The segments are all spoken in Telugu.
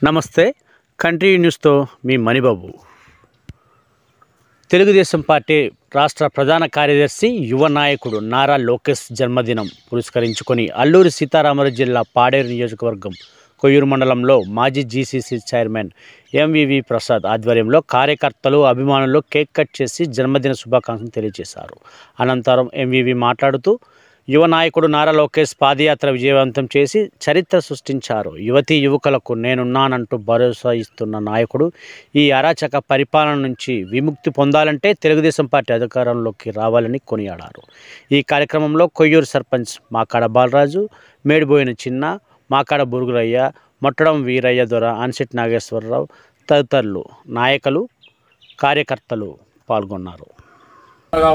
నమస్తే కంట్రీ న్యూస్తో మీ మణిబాబు. తెలుగుదేశం పార్టీ రాష్ట్ర ప్రధాన కార్యదర్శి యువ నాయకుడు నారా లోకేష్ జన్మదినం పురస్కరించుకొని అల్లూరి సీతారామరాజు జిల్లా పాడేరు నియోజకవర్గం కొయ్యూరు మండలంలో మాజీ జీసీసీ చైర్మన్ ఎంవివి ప్రసాద్ ఆధ్వర్యంలో కార్యకర్తలు అభిమానులు కేక్ కట్ చేసి జన్మదిన శుభాకాంక్షలు తెలియజేశారు. అనంతరం ఎంవివి మాట్లాడుతూ యువ నాయకుడు నారా లోకేష్ పాదయాత్ర విజయవంతం చేసి చరిత్ర సృష్టించారు. యువతీ యువకులకు నేనున్నానంటూ భరోసా ఇస్తున్న నాయకుడు ఈ అరాచక పరిపాలన నుంచి విముక్తి పొందాలంటే తెలుగుదేశం పార్టీ అధికారంలోకి రావాలని కొనియాడారు. ఈ కార్యక్రమంలో కొయ్యూరు సర్పంచ్ మాకాడ బాలరాజు, మేడిబోయిన చిన్న, మాకాడ బురుగులయ్య, మొట్టడం వీరయ్య దొర, అన్సిట్ నాగేశ్వరరావు తదితరులు నాయకులు కార్యకర్తలు పాల్గొన్నారు.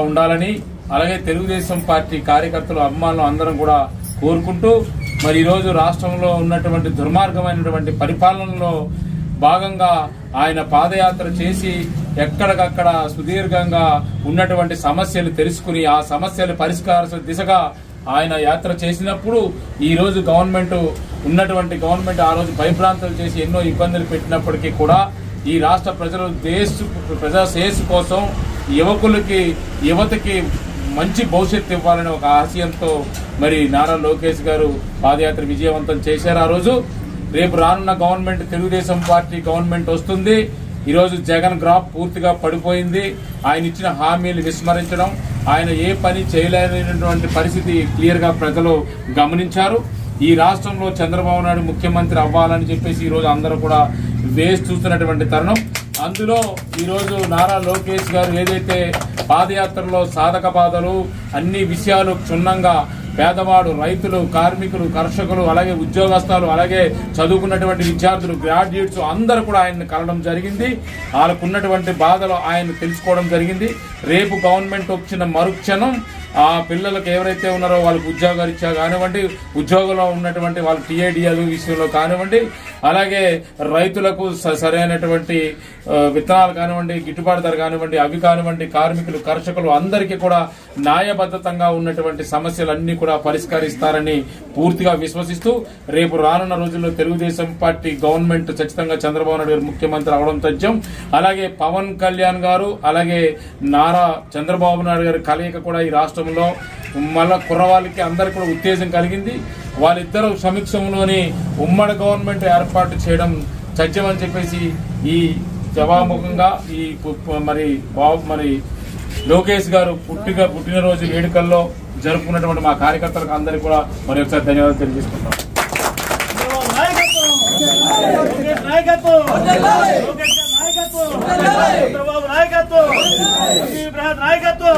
ఉండాలని అలాగే తెలుగుదేశం పార్టీ కార్యకర్తలు అభిమానులు అందరం కూడా కోరుకుంటూ మరి ఈరోజు రాష్ట్రంలో ఉన్నటువంటి దుర్మార్గమైనటువంటి పరిపాలనలో భాగంగా ఆయన పాదయాత్ర చేసి ఎక్కడికక్కడ సుదీర్ఘంగా ఉన్నటువంటి సమస్యలు తెలుసుకుని ఆ సమస్యలు పరిష్కార దిశగా ఆయన యాత్ర చేసినప్పుడు ఈ రోజు గవర్నమెంట్ ఆ రోజు భయభ్రాంతులు చేసి ఎన్నో ఇబ్బందులు పెట్టినప్పటికీ కూడా ఈ రాష్ట్ర ప్రజలు ప్రజా శ్రేయస్సు కోసం యువతకి మంచి భవిష్యత్తు ఇవ్వాలని ఒక ఆశయంతో మరి నారా లోకేష్ గారు పాదయాత్ర విజయవంతం చేశారు. ఆ రోజు రేపు రానున్న గవర్నమెంట్ తెలుగుదేశం పార్టీ గవర్నమెంట్ వస్తుంది. ఈరోజు జగన్ గ్రాఫ్ పూర్తిగా పడిపోయింది. ఆయన ఇచ్చిన హామీలు విస్మరించడం, ఆయన ఏ పని చేయలేనటువంటి పరిస్థితి క్లియర్ గా ప్రజలు గమనించారు. ఈ రాష్ట్రంలో చంద్రబాబు నాయుడు ముఖ్యమంత్రి అవ్వాలని చెప్పేసి ఈ రోజు అందరూ కూడా వేసి చూస్తున్నటువంటి తరుణం. అందులో ఈరోజు నారా లోకేష్ గారు ఏదైతే పాదయాత్రలో సాధక బాధలు అన్ని విషయాలు క్షుణ్ణంగా పేదవాడు, రైతులు, కార్మికులు, కర్షకులు, అలాగే ఉద్యోగస్తులు, అలాగే చదువుకున్నటువంటి విద్యార్థులు, గ్రాడ్యుయేట్స్ అందరూ కూడా ఆయన్ని కలవడం జరిగింది. వాళ్ళకున్నటువంటి బాధలు ఆయన తెలుసుకోవడం జరిగింది. రేపు గవర్నమెంట్ వచ్చిన మరుక్షణం ఆ పిల్లలకు ఎవరైతే ఉన్నారో వాళ్ళకి ఉద్యోగాలు ఇచ్చా కానివ్వండి, ఉద్యోగంలో ఉన్నటువంటి వాళ్ళ టీఐడిఎల్ విషయంలో కానివ్వండి, అలాగే రైతులకు సరైనటువంటి విత్తనాలు కానివ్వండి, గిట్టుబాటు ధర కానివ్వండి, అవి కానివ్వండి, కార్మికులు, కర్షకులు అందరికీ కూడా న్యాయబద్ధతంగా ఉన్నటువంటి సమస్యలన్నీ కూడా పరిష్కరిస్తారని పూర్తిగా విశ్వసిస్తూ రేపు రానున్న రోజుల్లో తెలుగుదేశం పార్టీ గవర్నమెంట్ ఖచ్చితంగా చంద్రబాబు నాయుడు గారు ముఖ్యమంత్రి అవడం తథ్యం. అలాగే పవన్ కళ్యాణ్ గారు అలాగే నారా చంద్రబాబు నాయుడు గారి కలయిక కూడా ఈ రాష్ట్రంలో మళ్ళా కుర్రవాళ్ళకి అందరికీ కూడా ఉత్తేజం కలిగింది. వాళ్ళిద్దరూ సమక్షంలోని ఉమ్మడి గవర్నమెంట్ ఏర్పాటు చేయడం సత్యమని చెప్పేసి ఈ జవాముఖంగా ఈ మరి లోకేష్ గారు పుట్టినరోజు వేడుకల్లో జరుపుకున్నటువంటి మా కార్యకర్తలకు అందరికీ కూడా మరి ఒకసారి ధన్యవాదాలు తెలియజేసుకుంటాం. నాయకత్వం